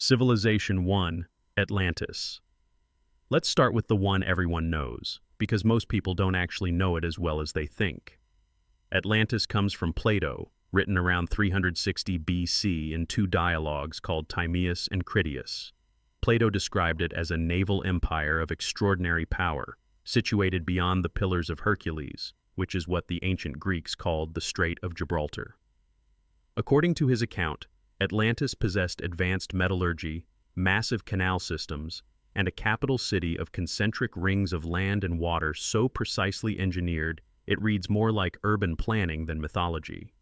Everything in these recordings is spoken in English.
Civilization 1, Atlantis. Let's start with the one everyone knows, because most people don't actually know it as well as they think. Atlantis comes from Plato, written around 360 BC in two dialogues called Timaeus and Critias. Plato described it as a naval empire of extraordinary power, situated beyond the Pillars of Hercules, which is what the ancient Greeks called the Strait of Gibraltar. According to his account, Atlantis possessed advanced metallurgy, massive canal systems, and a capital city of concentric rings of land and water so precisely engineered it reads more like urban planning than mythology.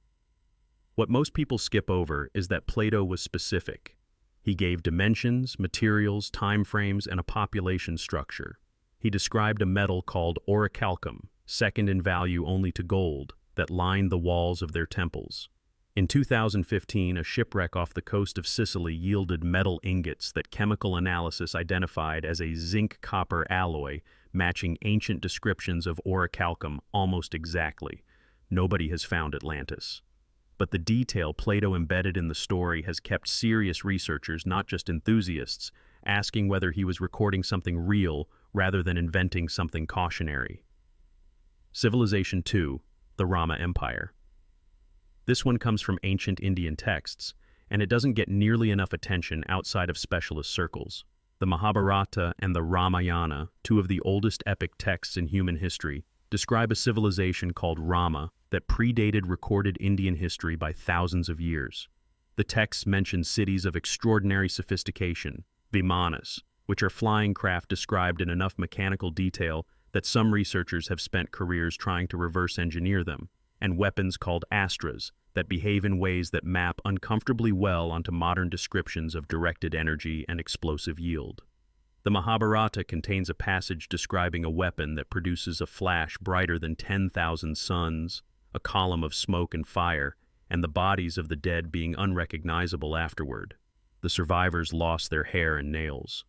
What most people skip over is that Plato was specific. He gave dimensions, materials, timeframes, and a population structure. He described a metal called orichalcum, second in value only to gold, that lined the walls of their temples. In 2015, a shipwreck off the coast of Sicily yielded metal ingots that chemical analysis identified as a zinc-copper alloy, matching ancient descriptions of orichalcum almost exactly. Nobody has found Atlantis. But the detail Plato embedded in the story has kept serious researchers, not just enthusiasts, asking whether he was recording something real rather than inventing something cautionary. Civilization 2, the Rama Empire. This one comes from ancient Indian texts, and it doesn't get nearly enough attention outside of specialist circles. The Mahabharata and the Ramayana, two of the oldest epic texts in human history, describe a civilization called Rama that predated recorded Indian history by thousands of years. The texts mention cities of extraordinary sophistication, vimanas, which are flying craft described in enough mechanical detail that some researchers have spent careers trying to reverse engineer them, and weapons called astras that behave in ways that map uncomfortably well onto modern descriptions of directed energy and explosive yield. The Mahabharata contains a passage describing a weapon that produces a flash brighter than 10,000 suns, a column of smoke and fire, and the bodies of the dead being unrecognizable afterward. The survivors lost their hair and nails.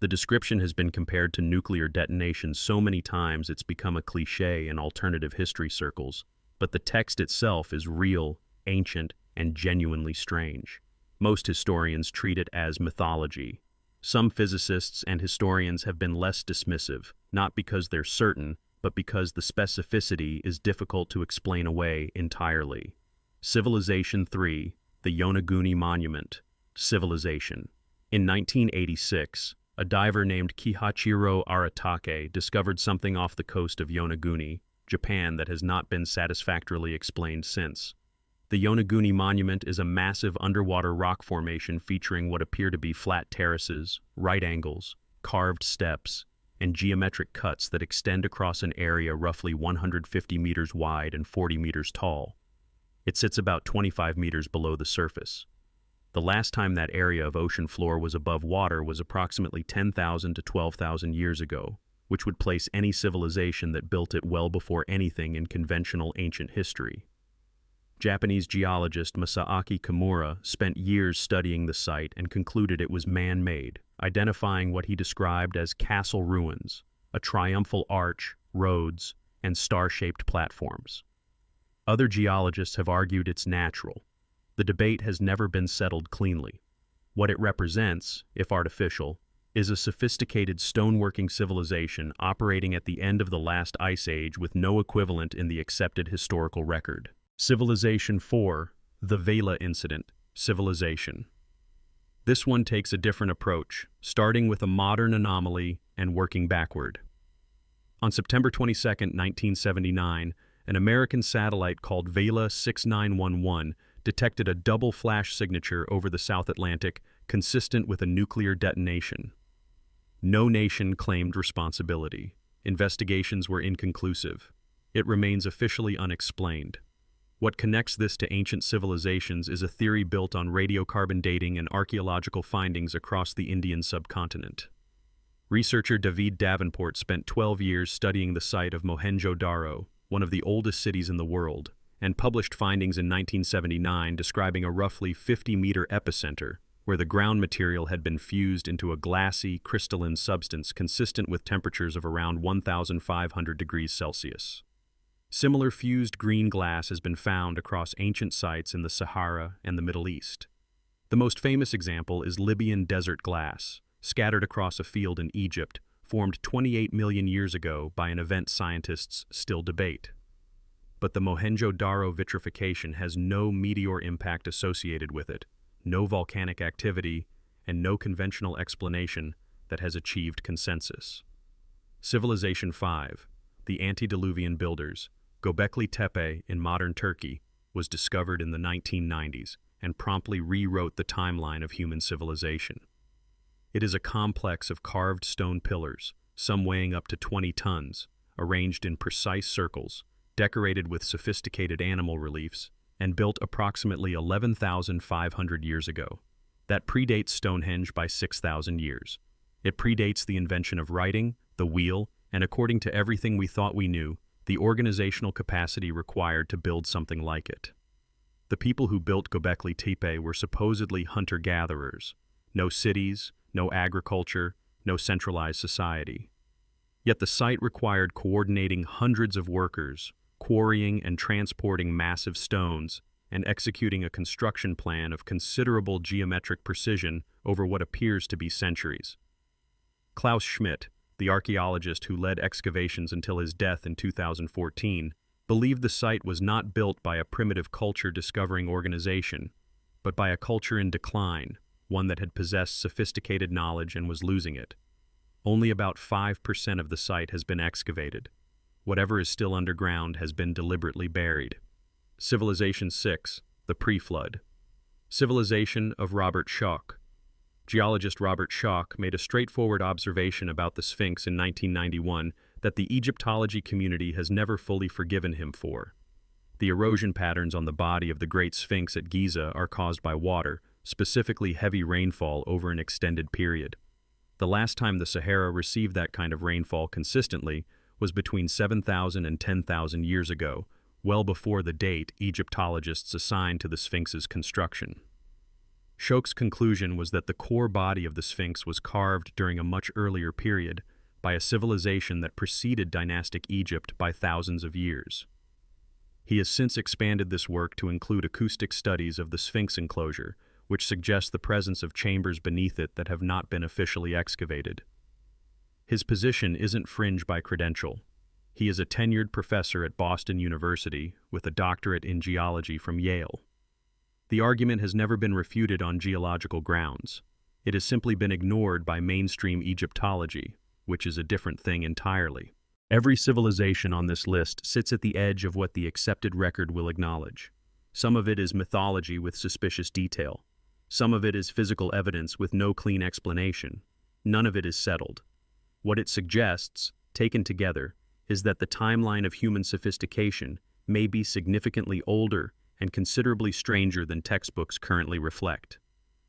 The description has been compared to nuclear detonation so many times it's become a cliché in alternative history circles. But the text itself is real, ancient, and genuinely strange. Most historians treat it as mythology. Some physicists and historians have been less dismissive, not because they're certain, but because the specificity is difficult to explain away entirely. Civilization 3, the Yonaguni Monument. Civilization. In 1986, a diver named Kihachiro Aratake discovered something off the coast of Yonaguni, Japan, that has not been satisfactorily explained since. The Yonaguni Monument is a massive underwater rock formation featuring what appear to be flat terraces, right angles, carved steps, and geometric cuts that extend across an area roughly 150 meters wide and 40 meters tall. It sits about 25 meters below the surface. The last time that area of ocean floor was above water was approximately 10,000 to 12,000 years ago, which would place any civilization that built it well before anything in conventional ancient history. Japanese geologist Masaaki Kimura spent years studying the site and concluded it was man-made, identifying what he described as castle ruins, a triumphal arch, roads, and star-shaped platforms. Other geologists have argued it's natural. The debate has never been settled cleanly. What it represents, if artificial, is a sophisticated stoneworking civilization operating at the end of the last ice age with no equivalent in the accepted historical record. Civilization 4, the Vela Incident, Civilization. This one takes a different approach, starting with a modern anomaly and working backward. On September 22, 1979, an American satellite called Vela 6911 detected a double flash signature over the South Atlantic consistent with a nuclear detonation. No nation claimed responsibility. Investigations were inconclusive. It remains officially unexplained. What connects this to ancient civilizations is a theory built on radiocarbon dating and archaeological findings across the Indian subcontinent. Researcher David Davenport spent 12 years studying the site of Mohenjo-Daro, one of the oldest cities in the world, and published findings in 1979 describing a roughly 50-meter epicenter where the ground material had been fused into a glassy, crystalline substance consistent with temperatures of around 1,500 degrees Celsius. Similar fused green glass has been found across ancient sites in the Sahara and the Middle East. The most famous example is Libyan desert glass, scattered across a field in Egypt, formed 28 million years ago by an event scientists still debate. But the Mohenjo-Daro vitrification has no meteor impact associated with it, no volcanic activity, and no conventional explanation that has achieved consensus. Civilization 5, the antediluvian builders, Göbekli Tepe in modern Turkey, was discovered in the 1990s and promptly rewrote the timeline of human civilization. It is a complex of carved stone pillars, some weighing up to 20 tons, arranged in precise circles, decorated with sophisticated animal reliefs, and built approximately 11,500 years ago. That predates Stonehenge by 6,000 years. It predates the invention of writing, the wheel, and according to everything we thought we knew, the organizational capacity required to build something like it. The people who built Göbekli Tepe were supposedly hunter-gatherers. No cities, no agriculture, no centralized society. Yet the site required coordinating hundreds of workers, quarrying and transporting massive stones, and executing a construction plan of considerable geometric precision over what appears to be centuries. Klaus Schmidt, the archaeologist who led excavations until his death in 2014, believed the site was not built by a primitive culture discovering organization, but by a culture in decline, one that had possessed sophisticated knowledge and was losing it. Only about 5% of the site has been excavated. Whatever is still underground has been deliberately buried. Civilization 6, the pre-flood. Civilization of Robert Schoch. Geologist Robert Schoch made a straightforward observation about the Sphinx in 1991 that the Egyptology community has never fully forgiven him for. The erosion patterns on the body of the Great Sphinx at Giza are caused by water, specifically heavy rainfall over an extended period. The last time the Sahara received that kind of rainfall consistently was between 7,000 and 10,000 years ago, well before the date Egyptologists assigned to the Sphinx's construction. Schoch's conclusion was that the core body of the Sphinx was carved during a much earlier period by a civilization that preceded dynastic Egypt by thousands of years. He has since expanded this work to include acoustic studies of the Sphinx enclosure, which suggests the presence of chambers beneath it that have not been officially excavated. His position isn't fringe by credential. He is a tenured professor at Boston University with a doctorate in geology from Yale. The argument has never been refuted on geological grounds. It has simply been ignored by mainstream Egyptology, which is a different thing entirely. Every civilization on this list sits at the edge of what the accepted record will acknowledge. Some of it is mythology with suspicious detail. Some of it is physical evidence with no clean explanation. None of it is settled. What it suggests, taken together, is that the timeline of human sophistication may be significantly older and considerably stranger than textbooks currently reflect.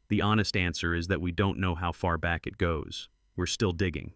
The honest answer is that we don't know how far back it goes. We're still digging.